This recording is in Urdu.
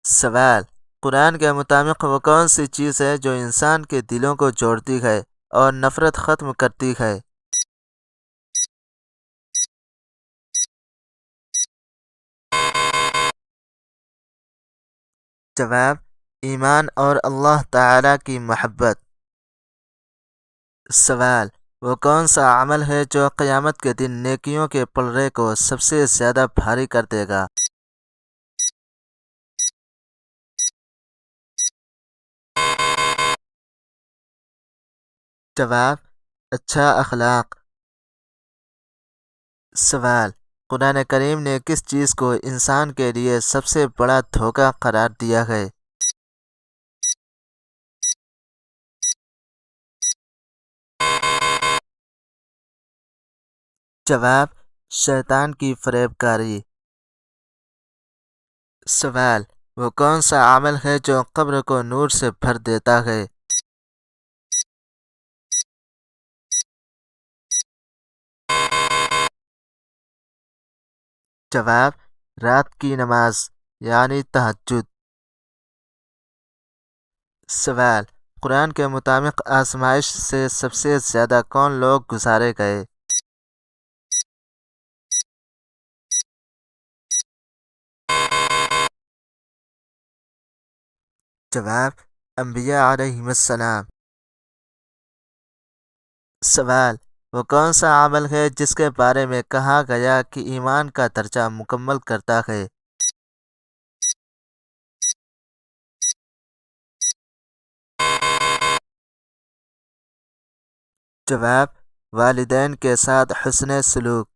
سوال: قرآن کے مطابق وہ کون سی چیز ہے جو انسان کے دلوں کو جوڑتی ہے اور نفرت ختم کرتی ہے؟ جواب: ایمان اور اللہ تعالی کی محبت۔ سوال: وہ کون سا عمل ہے جو قیامت کے دن نیکیوں کے پلڑے کو سب سے زیادہ بھاری کر دے گا؟ جواب: اچھا اخلاق۔ سوال: قرآن کریم نے کس چیز کو انسان کے لیے سب سے بڑا دھوکہ قرار دیا ہے؟ جواب: شیطان کی فریب کاری۔ سوال: وہ کون سا عمل ہے جو قبر کو نور سے بھر دیتا ہے؟ جواب: رات کی نماز یعنی تہجد۔ سوال: قرآن کے مطابق آزمائش سے سب سے زیادہ کون لوگ گزارے گئے؟ جواب: انبیاء علیہم السلام۔ سوال: وہ کون سا عمل ہے جس کے بارے میں کہا گیا کہ ایمان کا درجہ مکمل کرتا ہے؟ جواب: والدین کے ساتھ حسن سلوک۔